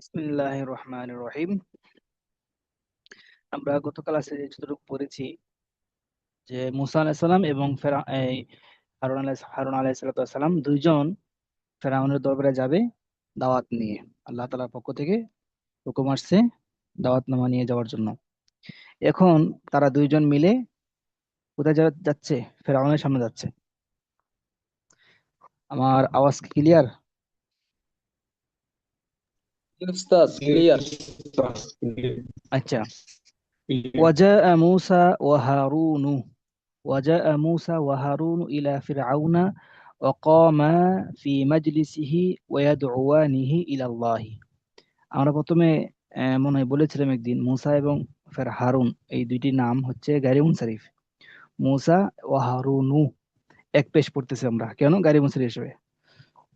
বিসমিল্লাহির রহমানির রহিম। আমরা গত ক্লাসে যতটুকু পড়েছি যে মুসা আলাইহিস সালাম এবং হারুন আলাইহিস সালাম দুইজন ফেরাউনের দরবারে যাবে দাওয়াত নিয়ে। আল্লাহ তাআলার পক্ষ থেকে হুকুম আসছে দাওয়াতনামা নিয়ে যাওয়ার জন্য। এখন তারা দুইজন মিলে কোথায় যাচ্ছে? ফেরাউনের সামনে যাচ্ছে। আমার আওয়াজ ক্লিয়ার? উস্তাদ ক্লিয়ার। আচ্ছা। ওয়াজাআ মূসা ওয়া হারুন وجاء موسى وهارون إلى فرعون وقاما في مجلسه ويدعوانه إلى الله। আমরা প্রথমে মনে হয় বলেছিলাম একদিন মুসা এবং হারুন এই দুইটি নাম হচ্ছে গায়রে মুনসারিফ। মুসা ও হারুনু এক পেশ পড়তেছি আমরা, কেন? গায়রে মুনসারিফ হিসেবে।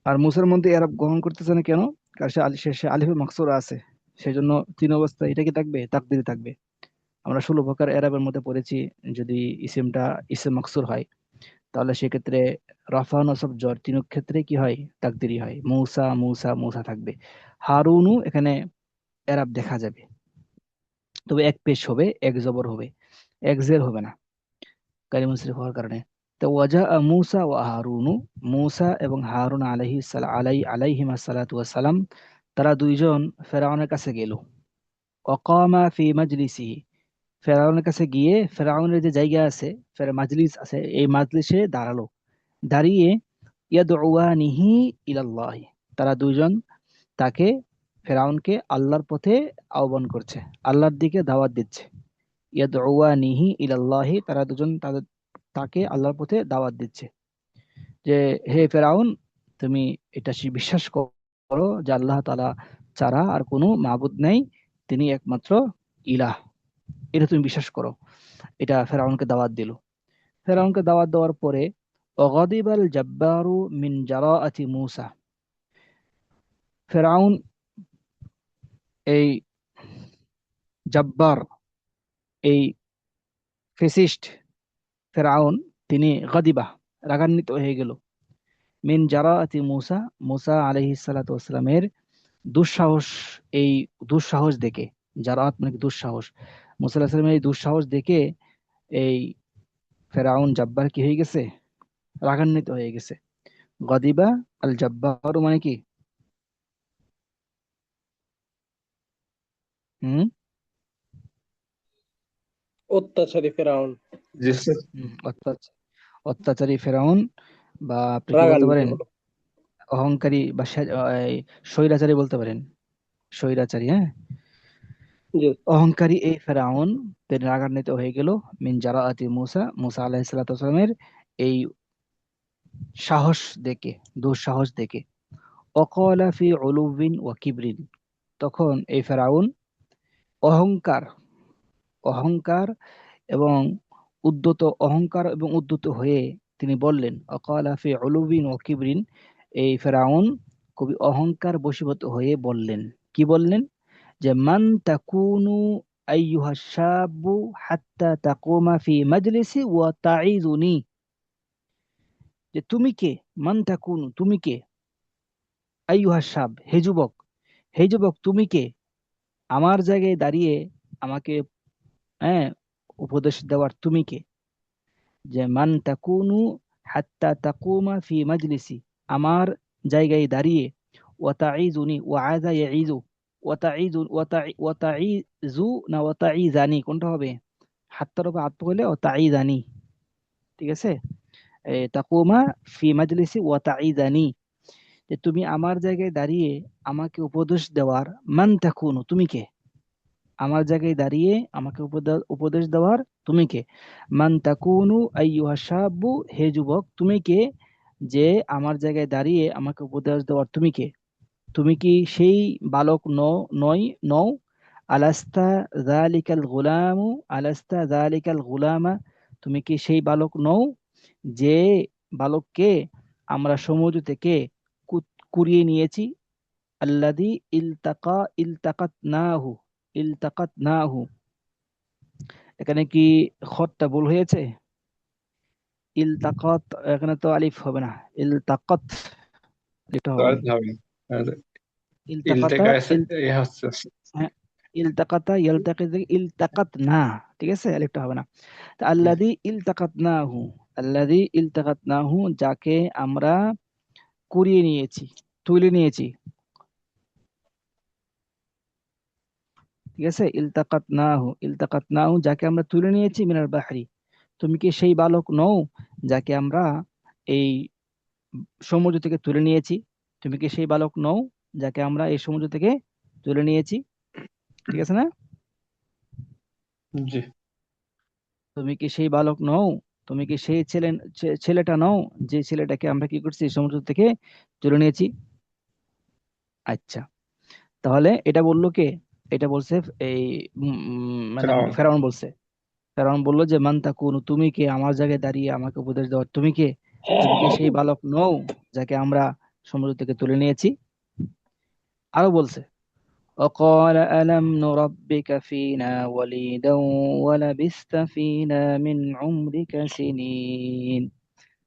আর মুসার মধ্যে এরাব গ্রহণ করতেছে না কেন? কারণ সে শেষে আলিফে মাকসুরা আছে, সেই জন্য তিন অবস্থায় এটা কি থাকবে? তাকদিরে থাকবে। আমরা 16 প্রকার এরাবের মধ্যে পড়েছি। যদি ইসিমটা ইসে মাকসুর হয় তাহলে সেক্ষেত্রে রফা নসব জর তিন ক্ষেত্রে কি হয়? তাকদিরি হয়। মূসা মূসা মূসা থাকবে। হারুনু এখানে এরাব দেখা যাবে, তবে এক পেশ হবে, এক জবর হবে, এক জের হবে না কালিমা মুনসারিফ হওয়ার কারণে। তো ওয়াজা মূসা ওয়া হারুনু, মূসা এবং হারুন আলাইহিমা সালাতু ওয়াস সালাম, তারা দুইজন ফেরাউনের কাছে গেল। ওয়াকামা ফি মাজলিসিহি, ফেরাউনের কাছে গিয়ে ফেরাউনের যে জায়গা আছে, মাজলিস আছে, এই মাজলিসে দাঁড়ালো। দাঁড়িয়ে ইয়াদউয়ানিহি ইলাল্লাহি, তারা দুইজন তাকে, ফেরাউনকে আল্লাহর পথে আহ্বান করছে, আল্লাহর দিকে দাওয়াত দিচ্ছে। ইয়াদউয়ানিহি ইলাল্লাহি, তারা দুজন তাকে আল্লাহর পথে দাওয়াত দিচ্ছে যে হে ফেরাউন, তুমি এটা বিশ্বাস করো যে আল্লাহ তাআলা ছাড়া আর কোনো মাবুদ নেই, তিনি একমাত্র ইলাহ। এটা তুমি বিশ্বাস করো। এটা ফেরাউনকে দাওয়াত দিল। ফেরাউনকে দাওয়াত দেওয়ার পরে অগাদিবাল জাব্বারু মিন জারাআতি মূসা, ফেরাউন এই জাব্বার, এই ফেসিস্ট ফেরাউন, তিনি গাদিবা, রাগান্বিত হয়ে গেল। মিন জারাআতি মূসা, মূসা আলাইহিস সালাতু ওয়াস সালামের দুঃসাহস, এই দুঃসাহস দেখে, জারাআত মানে কি? দুঃসাহস। মূসা আলাইহিস সালামের এই দুঃসাহস দেখে এই ফেরাউন জাব্বার কি হয়ে গেছে? রাগান্বিত হয়ে গেছে। গাদিবা আল জাব্বার মানে কি? হুম অত্যাচারী ফেরাউন। অত্যাচারী ফেরাউন, বা আপনি কি বলতে রাগান্বিত পারেন হলো। অহংকারী বা এই স্বৈরাচারী বলতে পারেন। স্বৈরাচারী, হ্যাঁ। জি। অহংকারী এই ফেরাউন তিনি রাগান্বিত হয়ে গেল মিন জারাআতি মূসা, মূসা আলাইহিস সালাতু ওয়াস সালামের এই সাহস দেখে, দুঃসাহস দেখে। অকালা ফি উলুবিন ওয়া কিবরিন, তখন এই ফেরাউন অহংকার, অহংকার এবং উদ্ধত হয়ে তিনি বললেন, অকালা ফি উলুবিন ওয়া কিবরিন, এই ফেরাউন খুবই অহংকার বশীভূত হয়ে বললেন। কি বললেন? যে মান তাকুনু আইয়ুহা শাবু হাত্তা তাকুমা ফি মাজলিসি ওয়া তাইজুনি, যে তুমি কে? মান তাকুনু, তুমি কে? আইয়ুহা শাব, হে যুবক, হে যুবক তুমি কে? আমার জায়গায় দাঁড়িয়ে আমাকে, হ্যাঁ, উপদেশ দেওয়ার তুমি কে? যে মান তাকুনু হাত্তা তাকুমা ফি মাজলিসি, আমার জায়গায় দাঁড়িয়ে, ওয়াতাইজুনি, ওয়াআযা ইয়াইজু, ওয়াতাইজু না ওয়াতাইজানি, কোনটা হবে? হাত্তার উপর আত্ম হলে ওয়াতাইজানি, ঠিক আছে? তাকুমা ফি মাজলিসি ওয়াতাইজানি, যে তুমি আমার জায়গায় দাঁড়িয়ে আমাকে উপদেশ দেওয়ার, মান তাকুনু তুমি কে? আমার জায়গায় দাঁড়িয়ে আমাকে উপদেশ দেওয়ার তুমি কে? মান তাকুনু আইয়ুহা শাবু, হে যুবক তুমি কে? যে আমার জায়গায় দাঁড়িয়ে আমাকে উপদেশ দেওয়ার তুমি কে? তুমি কি সেই বালক নও? আলাস্তা যালিকাল গুলামু, আলাস্তা যালিকাল গুলামা, তুমি কি সেই বালক নও যে বালককে আমরা সমুদ্র থেকে কুড়িয়ে নিয়েছি? আল্লাযী ইলতাকাতনাহু, এখানে কি খতটা ভুল হয়েছে? ইলতাকাত, এখানে তো আলিফ হবে না, ইলতাকাত এটা হবে। ইলতাকাতা ইলতেকা এসে এ হচ্ছে। হ্যাঁ, ইলতাকাতা ইয়ালতাকি থেকে ইলতাকাত না, ঠিক আছে, আলিফটা হবে না। তা আল্লাযী ইলতাকাতনাহু, আল্লাযী ইলতাকাতনাহু যাকে আমরা কুড়িয়ে নিয়েছি, তুলে নিয়েছি, ঠিক আছে। ইলতাকাতনাহু, ইলতাকাতনাহু যাকে আমরা তুলে নিয়েছি মিনাল বাহরি, তুমি কি সেই বালক নও যাকে আমরা এই সমুদ্র থেকে তুলে নিয়েছি? তুমি কি সেই বালক নও যাকে আমরা এই সমুদ্র থেকে তুলে নিয়েছি, ঠিক আছে না? জি। তুমি কি সেই বালক নও, তুমি কি সেই ছেলেটা নও যে ছেলেটাকে আমরা কি করছি সমুদ্র থেকে তুলে নিয়েছি। আচ্ছা, তাহলে এটা বললো কে? এটা বলছে এই মানে ফেরাউন। ফেরাউন বলছে। ফেরাউন বললো যে মান তাকুনু, তুমি কে আমার জায়গায় দাঁড়িয়ে আমাকে উপদেশ দেওয়ার, তুমি কে? তুমি কি সেই বালক নও যাকে আমরা সমুদ্র থেকে তুলে নিয়েছি? আরো বলছে وقال ألم نربك فينا وليدا ولبثت فينا من عمرك سنين।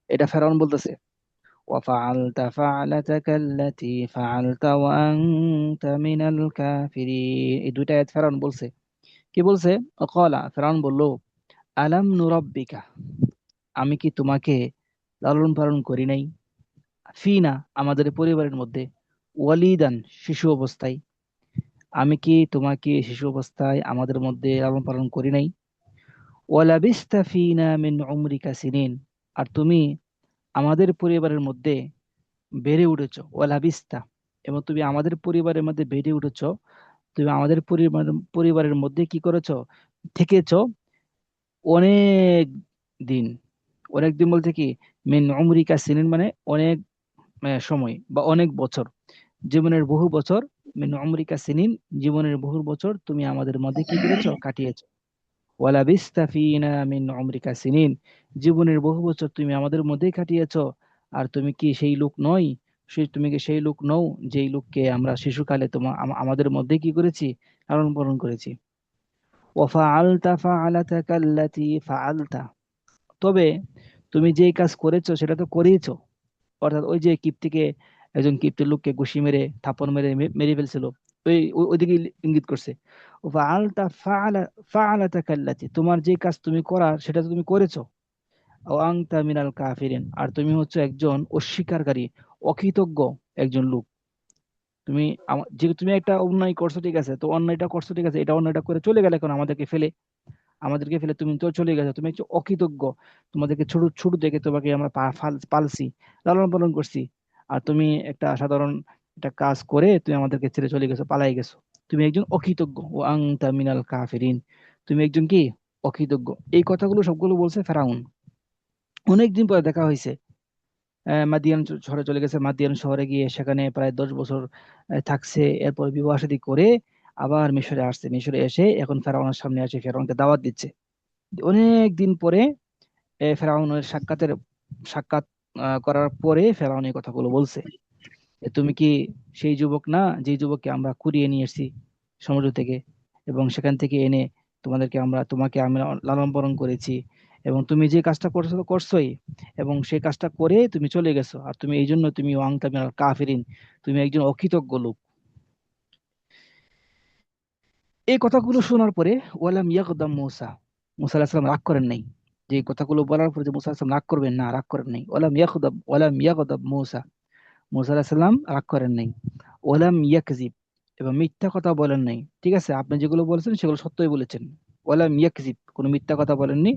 এটা ফেরাউন বলতেছে وفعلت فعلتك التي فعلت وأنت من الكافرين। এই দুইটা আয়াত ফেরাউন বলছে। কি বলছে? وقال ফেরাউন বলল আলাম নুরাব্বিকা, আমি কি তোমাকে লালন পালন করি নাই, ফিনা আমাদের পরিবারের মধ্যে, ওয়ালিদান শিশু অবস্থায়, আমি কি তোমাকে শিশু অবস্থায় আমাদের মধ্যে লালন পালন করি নাই, ওয়ালাবিস্তা ফিনা মিন উমরিকা সিনিন, আর তুমি আমাদের পরিবারের মধ্যে বেড়ে উঠেছো, ওয়ালাবিস্তা, এবং তুমি আমাদের পরিবারের মধ্যে বেড়ে উঠেছো, তুমি আমাদের পরিবারের মধ্যে কি করেছো, থেকেছো অনেক দিন। অনেক দিন বলতে কি, মিন উমরিকা সিনিন মানে অনেক সময় বা অনেক বছর, জীবনের বহু বছর, মিন উমরিকা সিনিন জীবনের বহু বছর তুমি আমাদের মধ্যে কি করেছো, কাটিয়েছো। ওয়ালাবিস্তা ফিনা মিন উমরিকা সিনিন, জীবনের বহু বছর তুমি আমাদের মধ্যেই কাটিয়েছো। আর তুমি কি সেই লোক নয়, তুমি কি সেই লোক নও যেই লোককে আমরা শিশুকালে আমাদের মধ্যে কি করেছি, লালন পালন করেছি। ওয়াফাআলতা ফাআলাতাকা আল্লাতী ফাআলতা, তবে তুমি যেই কাজ করেছো সেটা তো করেইছো, অর্থাৎ ওই যে কিপ্তিকে, একজন কিপ্তের লোককে ঘুষি মেরে থাপ্পড় মেরে মেরে ফেলছিল, ওইদিকে ইঙ্গিত করছে। ও ফাআলতা ফাআলাতাকা আল্লাতী, তোমার যে কাজ তুমি করার সেটা তো তুমি করেছো। ও আনতা মিনাল কাফিরিন, আর তুমি হচ্ছে একজন অস্বীকারী, অকৃতজ্ঞ একজন লোক। তুমি যে তুমি একটা অন্যায় করছো, ঠিক আছে, তো অন্যায়টা করছো, ঠিক আছে, এটা অন্যায়টা করে চলে গেলে এখন আমাদেরকে ফেলে তুমি তো চলে গেছো, তুমি হচ্ছে অকৃতজ্ঞ। তোমাদেরকে ছোট ছোট থেকে তোমাকে আমরা পালছি, লালন পালন করছি, আর তুমি একটা সাধারণ একটা কাজ করে তুমি আমাদেরকে ছেড়ে চলে গেছো, পালাই গেছো। তুমি একজন অকৃতজ্ঞ, ও আনতা মিনাল কাফিরিন, তুমি একজন কি, অকৃতজ্ঞ। এই কথাগুলো সবগুলো বলছে ফেরাউন। অনেকদিন পরে দেখা হয়েছে। মাদিয়ান শহরে চলে গেছে, মাদিয়ান শহরে গিয়ে সেখানে প্রায় 10 বছর থাকছে। এরপর বিবাহ শাদী করে আবার মিশরে আসছে, মিশরে এসে এখন ফেরাউনের সামনে আসে, ফেরাউনকে দাওয়াত দিচ্ছে। অনেক দিন পরে ফেরাউনের সাক্ষাৎ করার পরে ফেরাউন এই কথাগুলো বলছে যে তুমি কি সেই যুবক না যে যুবককে আমরা কুড়িয়ে নিয়ে এসেছি সমুদ্র থেকে, এবং সেখান থেকে এনে তোমাকে আমরা লালন পালন করেছি, এবং তুমি যে কাজটা করছো তো করছোই, এবং সেই কাজটা করে তুমি চলে গেছো, আর তুমি এই জন্য তুমি ওয়াংতা মিনাল কাফিরিন, তুমি একজন অকৃতজ্ঞ লোক। এই কথাগুলো শোনার পরে ওয়ালাম ইয়াকদাম মুসা, মুসা আলাইহিস সালাম রাগ করেন নাই। যে এই কথাগুলো বলার পরে যে মুসা আলাইহিস সালাম রাগ করবেন, না, রাগ করেন নাই। ওয়ালাম ইয়াকদাব মুসা, মুসা আলাইহিস সালাম রাগ করেন নাই। ওয়ালাম ইয়াকজিব, এবং মিথ্যা কথা বলেন নাই, ঠিক আছে, আপনি যেগুলো বলেছেন সেগুলো সত্যই বলেছেন। ওয়ালাম ইয়াকজিব, কোনো মিথ্যা কথা বলেননি।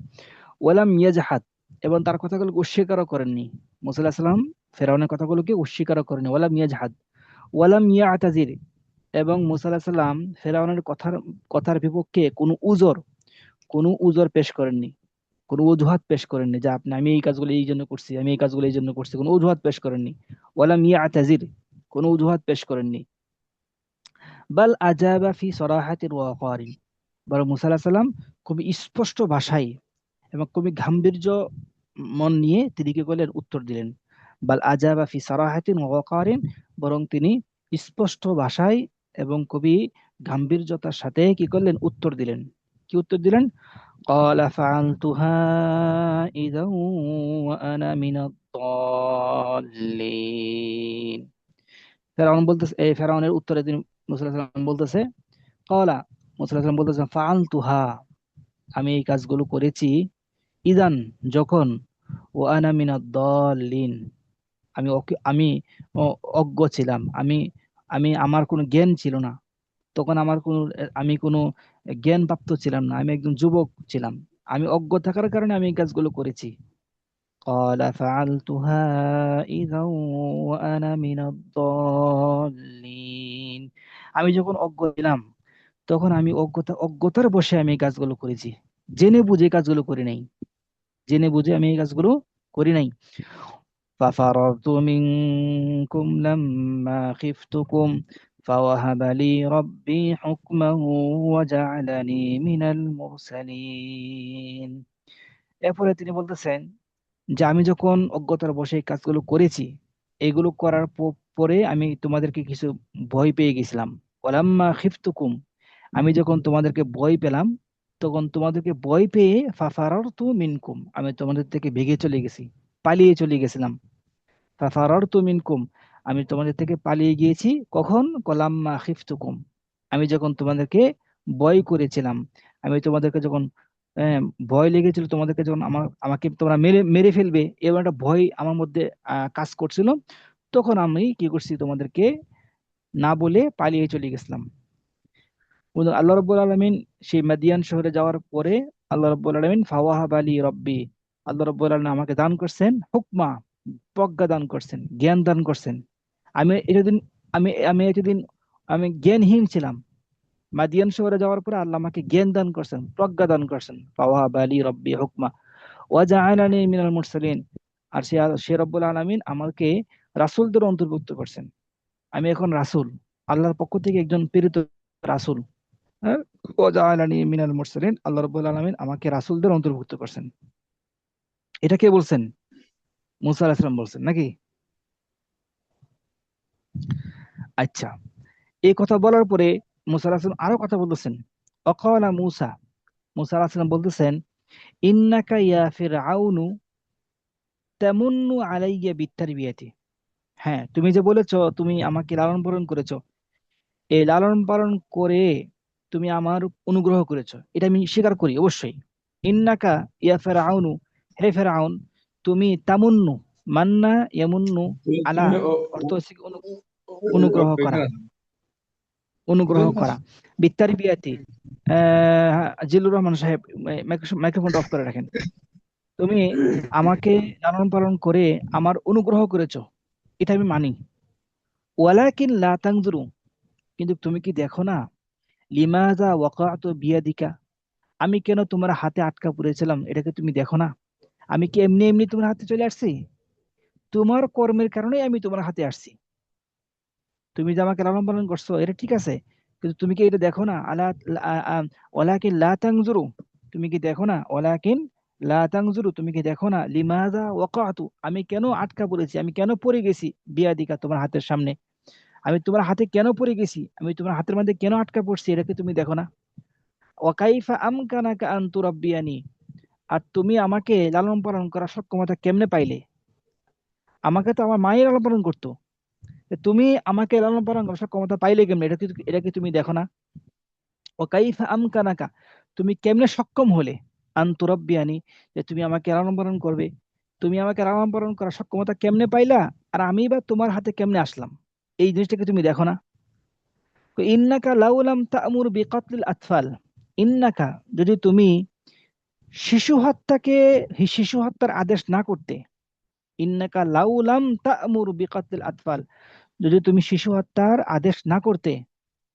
ওয়ালাম ইয়াজহাদ, এবং তার কথাগুলোকে অস্বীকারও করেননি। মুসা আলাইহিস সালাম ফেরাউনের কথাগুলোকে অস্বীকারও করেনি। ওয়ালাম ইয়াজহাদ, ওয়ালাম ইয়াতাজির, এবং মুসা আলাইহিস সালাম ফেরাউনের কথার কথার বিপক্ষে কোনো উজর পেশ করেননি, কোনো অজুহাত পেশ করেননি যে আমি এই কাজগুলো এই জন্য করছি, আমি এই কাজগুলো এই জন্য করছি, কোনো অজুহাত পেশ করেননি। ওয়ালাম ইয়াতাজির, কোনো অজুহাত পেশ করেননি। বাল আজাবা ফি সরাহাতিন ওয়া ওয়াকারিন, বরং মুসা আলাইহিস সালাম খুবই স্পষ্ট ভাষায় এবং খুবই গাম্ভীর্য মন নিয়ে তিনি কি করলেন, উত্তর দিলেন। বাল আজাবা ফি সারাহাতিন ওয়া ওয়াকারিন, বরং তিনি স্পষ্ট ভাষায় এবং খুবই গাম্ভীর্যতার সাথে কি করলেন, উত্তর দিলেন। কি উত্তর দিলেন? قال فعلتها إذا وأنا من الضالين। ফেরাউন বলতেছে, এই ফেরাউনের উত্তরে তিনি মুসা আলাইহিস সালাম বলতেছে, কলা, মুসা আলাইহিস সালাম বলতেছে, ফাআলতুহা, আমি এই কাজগুলো করেছি, ইদান, যখন, ও আনা মিনাদ দাল্লিন, আমি অজ্ঞ ছিলাম, আমি আমি আমার কোনো জ্ঞান ছিল না, তখন আমি কোনো জ্ঞান প্রাপ্ত ছিলাম না, আমি একজন যুবক ছিলাম, আমি অজ্ঞ থাকার কারণে আমি এই কাজগুলো করেছি। قال فعلتها إذا وأنا من الضالين, আমি যখন অজ্ঞ ছিলাম, তখন আমি অজ্ঞতার বশে আমি এই কাজগুলো করেছি, জেনে বুঝে এই কাজগুলো করি নাই, জেনে বুঝে আমি এই কাজগুলো করি নাই। ففررت منكم لما خفتكم فوهب لي ربي حكما وجعلني من المرسلين। এরপরে তিনি বলতেছেন যে আমি যখন অজ্ঞতার বশে এই কাজগুলো করেছি, এগুলো করার পরে আমি তোমাদেরকে কিছু ভয় পেয়ে গেছিলাম। ওয়ালাম্মা খিফতুকুম, আমি যখন তোমাদেরকে ভয় পেলাম, তখন তোমাদেরকে ভয় পেয়ে ফাফারারতু মিনকুম, আমি তোমাদের থেকে ভেগে চলে গেছি, পালিয়ে চলে গেছিলাম। ফাফারারতু মিনকুম, আমি তোমাদের থেকে পালিয়ে গিয়েছি কখন, কলাম্মা খিফতুকুম, আমি যখন তোমাদেরকে ভয় করেছিলাম, আমি তোমাদেরকে যখন আহ, ভয় লেগেছিল, তোমাদেরকে যখন আমাকে তোমরা মেরে মেরে ফেলবে, এবার একটা ভয় আমার মধ্যে কাজ করছিল, তখন আমি কি করছি, তোমাদেরকে না বলে পালিয়ে চলে গেছিলাম। আল্লাহ রাব্বুল আলামিন সেই মাদিয়ান শহরে যাওয়ার পরে আল্লাহ রাব্বুল আলামিন ফাওয়াহাব আলী রব্বি, আল্লাহ রাব্বুল আলামিন আমাকে দান করছেন হুকমা, প্রজ্ঞা দান করছেন, জ্ঞান দান করছেন। আমি এতদিন আমি এতদিন আমি জ্ঞানহীন ছিলাম, মাদিয়ান শহরে যাওয়ার পরে আল্লাহ আমাকে জ্ঞান দান করছেন, প্রজ্ঞা দান করছেন। ফাওয়াহাব আলী রব্বি হুকমা ওয়া জাআলানি মিনাল মুরসালিন, আর সে রব্বুল আলামিন আমাকে রাসূলদের অন্তর্ভুক্ত করছেন। আমি এখন রাসূল, আল্লাহর পক্ষ থেকে একজন প্রেরিত রাসূল। হ্যাঁ, ওয়া জাআলানি মিনাল মুরসালিন, আল্লাহ রাব্বুল আলামিন আমাকে রাসূলদের অন্তর্ভুক্ত করছেন। এটা কে বলছেন? মুসা আলাইহিস সালাম বলছেন নাকি? আচ্ছা, এই কথা বলার পরে মুসা আলাইহিস সালাম আরো কথা বলতেছেন। অকালা মুসা, মুসা আলাইহিস সালাম বলতেছেন, ইন্নাকা ইয়া ফিরআউনু তামুন্নু আলাইয়া বিত্তারবিয়াতি, হ্যাঁ তুমি যে বলেছো তুমি আমাকে লালন পালন করেছো, এই লালন পালন করে তুমি আমার অনুগ্রহ করেছো, এটা আমি স্বীকার করি অবশ্যই। ইন্নাকা ইয়া ফিরআউনু, হে ফিরআউন, তুমি তামুন্নু, মান্না ইয়ামুন্নু, আলা, তুমি অর্থ হচ্ছে কি অনুগ্রহ করা, অনুগ্রহ করা, বিত্তারবিয়াতি। জিল্লুর রহমান সাহেব, মাইক্রোফোনটা অফ করে রাখেন। তুমি আমাকে লালন পালন করে আমার অনুগ্রহ করেছো, এটা আমি মানি। ওয়ালাকিন লা তানজুরু, কিন্তু তুমি কি দেখো না, লিমাযা ওয়াকাতু বিয়াদিকা, আমি কেন তোমার হাতে আটকা পড়েছিলাম, এটাকে তুমি দেখো না? আমি কি এমনি এমনি তোমার হাতে চলে আসছি? তোমার কর্মের কারণেই আমি তোমার হাতে আসছি। তুমি যে আমাকে লালন পালন করছো এটা ঠিক আছে, কিন্তু তুমি কি এটা দেখো না, আলা ওয়ালাকিন লা তানজুরু, তুমি কি দেখো না, ওয়ালাকিন লা তানজুরু, তুমি কি দেখো না, লিমাযা ওয়াকাতু, আমি কেন আটকা পড়েছি, আমি কেন পড়ে গেছি, বিয়াদিকা, তোমার হাতের সামনে, আমি তোমার হাতে কেন পড়ে গেছি, আমি তোমার হাতের মধ্যে কেন আটকা পড়ছি, এটাকে তুমি দেখো না? ওয়াকাইফা আমকানাকা আন তুরাব্বিয়ানি, আর তুমি আমাকে লালন পালন করার সক্ষমতা কেমনে পাইলে? আমাকে তো আমার মায়ের লালন পালন করতো, তুমি আমাকে লালন পালন করার সক্ষমতা পাইলে কেমনে, এটা কি তুমি দেখো না? ওয়াকাইফা আমকানাকা, তুমি কেমনে সক্ষম হলে, আন তুরাব্বিয়ানি, যে তুমি আমাকে লালন পালন করবে, তুমি আমাকে লালন পালন করার সক্ষমতা কেমনে পাইলা, আর আমি বা তোমার হাতে কেমনে আসলাম, এই জিনিসটাকে তুমি দেখো না? ইন্নাকা লাউলাম তা'মুর বিকাতলিল আতফাল, ইন্নাকা, যদি তুমি শিশু হত্যাকে শিশু হত্যার আদেশ না করতে, ইন্নাকা লাউলাম তা'মুর বিকাতলিল আতফাল, যদি তুমি শিশু হত্যার আদেশ না করতে,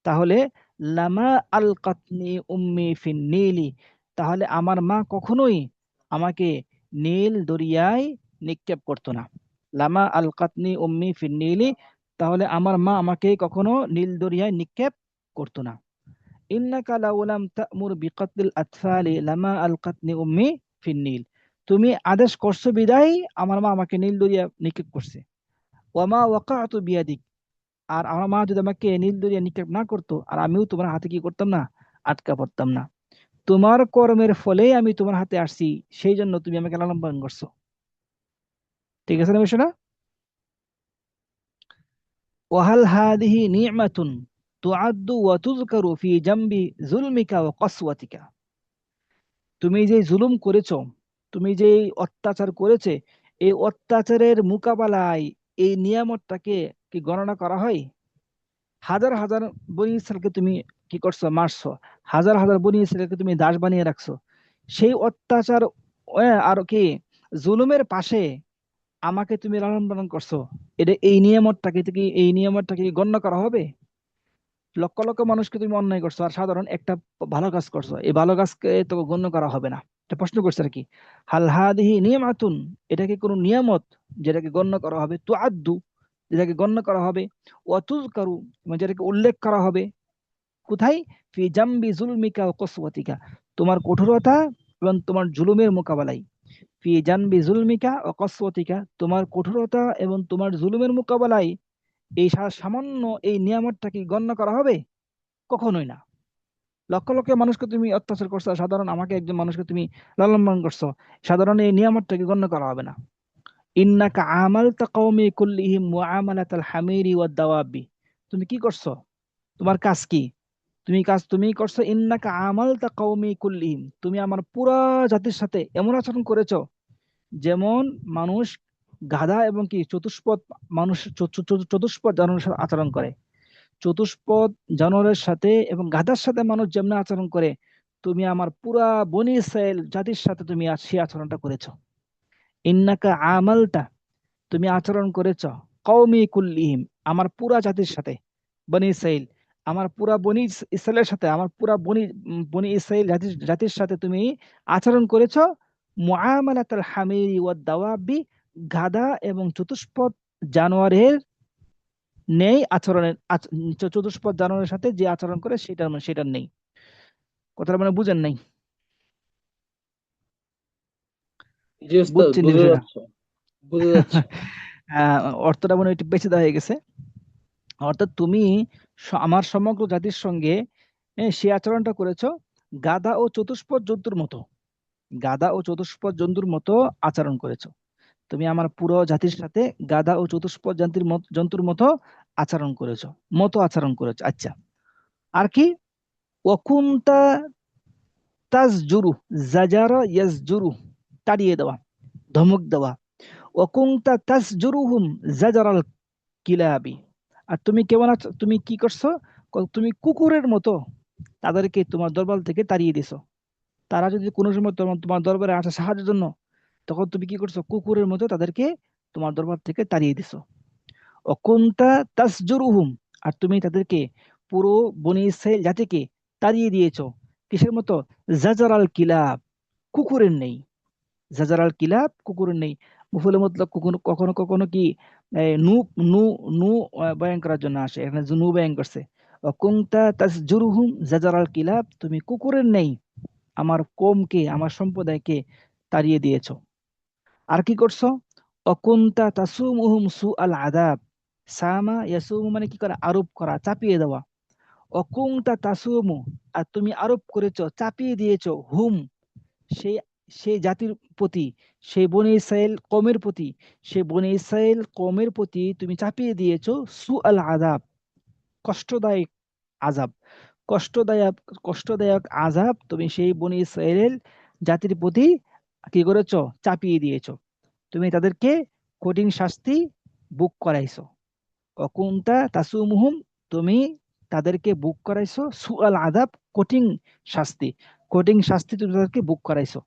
তাহলে লামা আলকাতনি উম্মি ফিন নীলি, তাহলে আমার মা কখনোই আমাকে নীল দরিয়ায় নিক্ষেপ করতো না। লামা আলকাতনি উম্মি ফিন নীলি, তাহলে আমার মা আমাকে কখনো নীল দরিয়ায় নিক্ষেপ করতো না। ইন্নাকা লাউলাম তা'মুর বিকাতলিল আতফালি লামা আলকাতনি উম্মি ফিন নীল, তুমি আদেশ করছো বিদায় আমার মা আমাকে নীল দরিয়া নিক্ষেপ করছে। ওয়ামা ওয়াকাতু বিয়াদিক, আর আমার মা যদি আমাকে নীল দরিয়া নিক্ষেপ না করতো, আর আমিও তোমার হাতে কি করতাম না, আটকা পড়তাম না। তোমার কর্মের ফলেই আমি তোমার হাতে আসছি, সেই জন্য তুমি আমাকে লালন পালন করছো। ঠিক আছে না বিষয়টা? ওয়াহাল হাদিহি নি'মাতুন তুআদ্দু ওয়া তুযকারু ফি জামবি যুলমিকা ওয়া কসওয়াতিকা। তুমি যে জুলুম করেছো, তুমি যে অত্যাচার করেছে, এই অত্যাচারের মোকাবেলায় এই নিয়ামতটাকে কি গণনা করা হয়? হাজার হাজার বনি ইসরায়েলকে তুমি কি করছো, মারছো। হাজার হাজার বনি ইসরায়েলকে তুমি দাস বানিয়ে রাখছো। সেই অত্যাচার আর কি জুলুমের পাশে আমাকে তুমি লালন পালন করছো। এটা এই নিয়ামতটাকে কি গণ্য করা হবে? লক্ষ লক্ষ মানুষকে তুমি অন্যায় করছো আর সাধারণ একটা ভালো কাজ করছো, এই ভালো কাজকে তো গণ্য করা হবে না। এটা প্রশ্ন করছে আর কি। হাল হাদিহি নিয়ামাতুন, এটা কি কোনো নিয়ামত যেটাকে গণ্য করা হবে? তু আদ্দু, যেটাকে গণ্য করা হবে। ওয়াতুজ কারু, মানে যেটাকে উল্লেখ করা হবে। কোথায়? ফি জাম্বি জুলমিকা ও কসওয়াতিকা, তোমার কঠোরতা এবং তোমার জুলুমের মোকাবেলায়। ফি জানবি জুলমিকা ও কসওয়াতিকা, তোমার কঠোরতা এবং তোমার জুলুমের মোকাবেলায় এই সামান্য এই নিয়ামতটা কি গণ্য করা হবে? কখনোই না। লক্ষ লক্ষ মানুষকে তুমি অত্যাচার করছো আর সাধারণ আমাকে একজন মানুষকে তুমি লালন পালন করছো, সাধারণ এই নিয়ামতটাকে গণ্য করা হবে না। ইন্নাকা আমালতা কওমি কুল্লিহিম মুআমালাতাল হামিরি ওয়াদ দাওয়াবি, তুমি কি করছো? তোমার কাজ কি? তুমি করছো ইন্নাকা আমালতা কওমি কুল্লিহিম, তুমি আমার পুরা জাতির সাথে এমন আচরণ করেছো যেমন মানুষ গাধা এবং কি চতুষ্পদ মানুষ চতুষ্পদ জানোয়ারের সাথে আচরণ করে। চতুষ্পদ জানোয়ারের সাথে এবং গাধার সাথে মানুষ যেমন আচরণ করে, তুমি আমার পুরা বনি ইসরাইল জাতির সাথে তুমি আজ সেই আচরণটা করেছো। ইন্নাকা আমালতা, তুমি আচরণ করেছো কওমি কুল্লিহিম, আমার পুরা জাতির সাথে, বনি ইসরাইল, আমার পুরা বনি ইসরায়েলের সাথে, আমার পুরা বনি ইসরায়েল জাতির সাথে তুমি আচরণ করেছো মুআমালাতাল হামিরি ওয়াদ দাওয়াবি, গাধা এবং চতুষ্পদ জানোয়ারের নেই আচরণের চতুষ্পদ জানোয়ারের সাথে যে আচরণ করে সেটার নেই। কথাটা মানে বুঝেন নাই? জি ওস্তাদ, বুঝছেন বোঝা বিষয়টা? যাচ্ছে, বোঝা যাচ্ছে। আহ, অর্থটা মনে হয় একটু বেঁচে দেওয়া হয়ে গেছে। অর্থাৎ তুমি আমার সমগ্র জাতির সঙ্গে সে আচরণটা করেছো গাধা ও চতুষ্পদ জন্তুর মতো। গাধা ও চতুষ্পদ জন্তুর মতো আচরণ করেছো। তুমি আমার পুরো জাতির সাথে গাধা ও চতুষ্পদ জন্তুর মতো আচরণ করেছো। আচ্ছা, আর কি? ওয়াকুনতা তাজজুরু, জাজারা ইয়াজজুরু, তাড়িয়ে দেওয়া, ধমক দেওয়া। ওয়াকুনতা তাজজুরুহুম জাজারাল কিলাবি, আর তুমি কেমন আছো, তুমি কি করছো? তুমি কুকুরের মতো তাদেরকে তোমার দরবার থেকে তাড়িয়ে দিছো। তারা যদি কোনো সময় তোমার দরবারে আসে সাহায্যের জন্য, তখন তুমি কি করছো? কুকুরের মতো তাদেরকে তোমার দরবার থেকে তাড়িয়ে দিছো। অকুন্তা তাসজুরুহুম, আর তুমি তাদেরকে পুরো বনি ইসরাইল জাতিকে তাড়িয়ে দিয়েছো কিসের মতো? জাজারাল কিলাব, কুকুরের নেই। জাজারাল কিলাব, কুকুরের নেই। মুফুলে মতলব কখনো কখনো কখনো কি নু নু নু বয়ান করার জন্য আসে, এখানে যে নু বয়ান করছে। অকুন্তা তাসজুরুহুম জাজারাল কিলাব, তুমি কুকুরের নেই আমার কওমকে, আমার সম্প্রদায়কে তাড়িয়ে দিয়েছো। আর কি করছো? অকুন্তা তাসুমুহুম সু আল আদাব, সামা ইয়াসুমু মানে কি করা? আরোপ করা, চাপিয়ে দেওয়া। অকুন্তা তাসুমু, আর তুমি আরোপ করেছো, চাপিয়ে দিয়েছো হুম, সেই সেই জাতির প্রতি, সেই বনি ইসরাইল কওমের প্রতি, সেই বনি ইসরাইল কওমের প্রতি তুমি চাপিয়ে দিয়েছো সু আল আদাব, কষ্টদায়ক আযাব। কষ্টদায়ক কষ্টদায়ক আযাব তুমি সেই বনি ইসরাইল জাতির প্রতি কি করেছো? চাপিয়ে দিয়েছো। তুমি তাদেরকে কঠিন শাস্তি বুক করাইছো। অকুন্তা তাসুমুহুম, তুমি তাদেরকে বুক করাইছো সুআল আযাব, কঠিন শাস্তি। কঠিন শাস্তি তুমি তাদেরকে বুক করাইছো।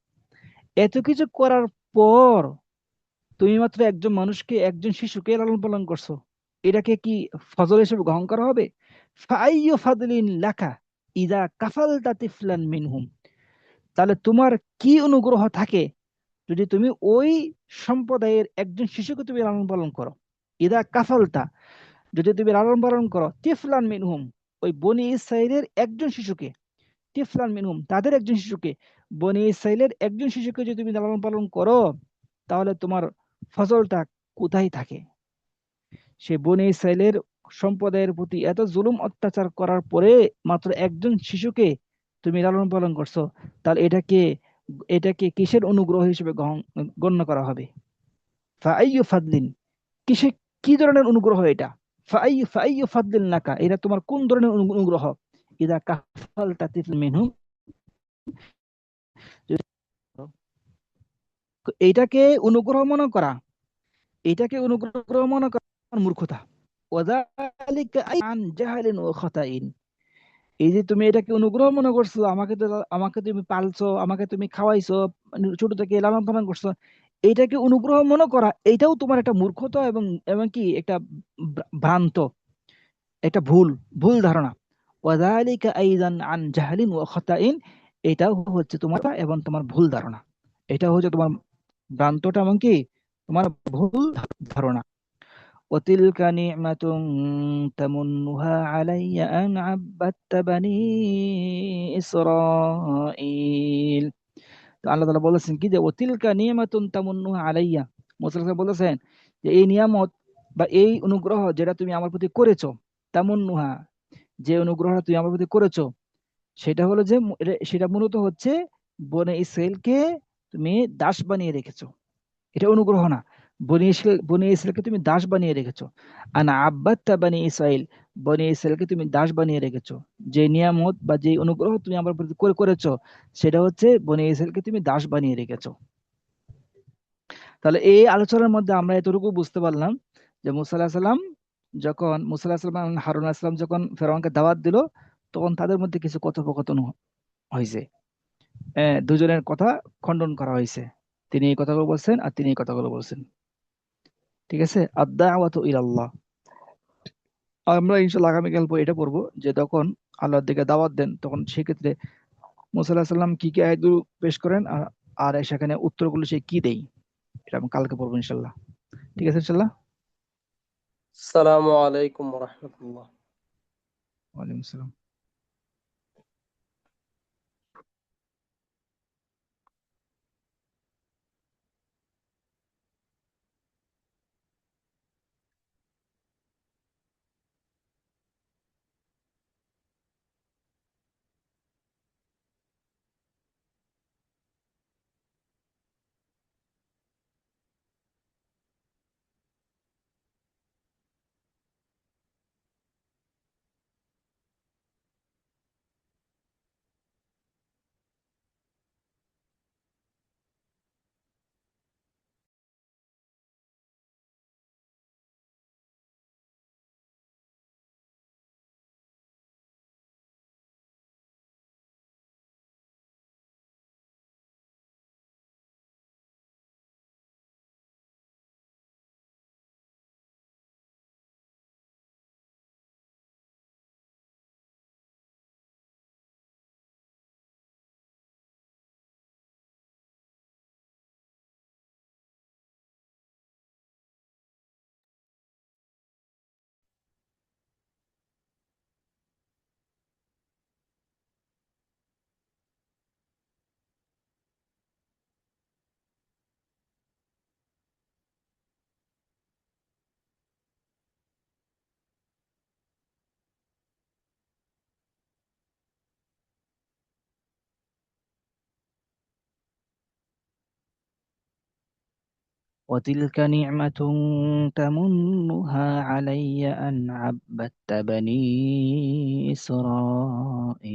এত কিছু করার পর তুমি মাত্র একজন মানুষকে, একজন শিশুকে লালন পালন করছো। এটাকে কি ফজল হিসেবে গ্রহণ করা হবে? ফাআইয়ু ফাদলিন লাকা ইযা কাফালতা তিফলান মিনহুম, তাহলে তোমার কি অনুগ্রহ থাকে যদি তুমি ওই সম্প্রদায়ের একজন শিশুকে তুমি লালন পালন করো। ইদা কাফালতা, যদি তুমি লালন পালন করো তিফলান মিনহুম, ওই বনি ইসরাইলের একজন শিশুকে। তিফলান মিনহুম, তাদের একজন শিশুকে, বনি ইসরাইলের একজন শিশুকে যদি তুমি লালন পালন করো, তাহলে তোমার ফজলটা কোথায় থাকে? সে বনি ইসরাইলের সম্প্রদায়ের প্রতি এত জুলুম অত্যাচার করার পরে মাত্র একজন শিশুকে তুমি লালন পালন করছো, তাহলে এটাকে কিসের অনুগ্রহ হিসেবে গণ্য করা হবে? ফাআইয়ু ফাদলিন, কিসে, কি ধরনের অনুগ্রহ এটা? ফাআইয়ু ফাদলিন লাকা, এটা তোমার কোন ধরনের অনুগ্রহ? ইদা কাফালতা তিফল মিনহুম, এইটাকে অনুগ্রহ মনে করা, এটাকে অনুগ্রহ মনে করা তোমার মূর্খতা। ওয়াযালিকা আন জাহলিন ওয়া খাতাইন, এই যে তুমি এটাকে অনুগ্রহ মনে করছো, আমাকে তুমি পালছো, আমাকে তুমি খাওয়াইছো, মানে ছোট থেকে লালন পালন করছো, এইটাকে অনুগ্রহ মনে করা, এইটাও তোমার একটা মূর্খতা এবং এবং কি একটা ভ্রান্ত, একটা ভুল, ভুল ধারণা। ওয়াযালিকা আইযান আন জাহলিন ওয়া খাতাইন, এটাও হচ্ছে তোমার এবং তোমার ভুল ধারণা, এটা হচ্ছে তোমার ভ্রান্তটা এবং কি তোমার ভুল ধারণা। وتلك نعمة تمنها علي أن عبدت بني إسرائيل। তো আল্লাহ তাআলা বলেছেন কি যে ওতিলকা নিয়ামাতুন তামুন্নুহা আলাইয়া, মুসা আলাইহিস সালাম বলেছেন যে এই নিয়ামত বা এই অনুগ্রহ যেটা তুমি আমার প্রতি করেছো, তামুন্নুহা, যে অনুগ্রহটা তুমি আমার প্রতি করেছো, সেটা হলো যে সেটা মূলত হচ্ছে বনে ইসরাইলকে তুমি দাস বানিয়ে রেখেছো, এটা অনুগ্রহ না। বনি ইসরায়েলকে তুমি দাস বানিয়ে রেখেছো। আনা আব্বাত্তা বানি ইসরাইল, বনি ইসরায়েলকে তুমি দাস বানিয়ে রেখেছো। যে নিয়ামত বা যে অনুগ্রহ তুমি আমার প্রতি করেছো, সেটা হচ্ছে বনি ইসরায়েলকে তুমি দাস বানিয়ে রেখেছো। তাহলে এই আলোচনার মধ্যে আমরা এতটুকু বুঝতে পারলাম যে মুসা আলাহিসাল্লাম এবং হারুন আলাইহিস সালাম যখন ফেরাউনকে দাওয়াত দিল, তখন তাদের মধ্যে কিছু কথোপকথন হয়েছে। দুজনের কথা খণ্ডন করা হয়েছে, তিনি এই কথাগুলো বলছেন আর তিনি এই কথাগুলো বলছেন। ঠিক আছে, আদ-দাওয়াতু ইলাল্লাহ। আমরা ইনশাল্লাহ আগামীকাল এটা পড়বো যে তখন আল্লাহর দিকে দাওয়াত দেন, তখন সেক্ষেত্রে মুসা আলাহিসাল্লাম কি কি আয়াতগুলো পেশ করেন, আর আর সেখানে উত্তরগুলো সে কি দেয়, এটা আমি কালকে পড়বো ইনশাল্লাহ। ঠিক আছে ইনশাল্লাহ। আসসালামু আলাইকুম ওয়া রাহমাতুল্লাহ। ওয়ালাইকুম আসসালাম। وتلك نعمة تمنها علي أن عبدت بني إسرائيل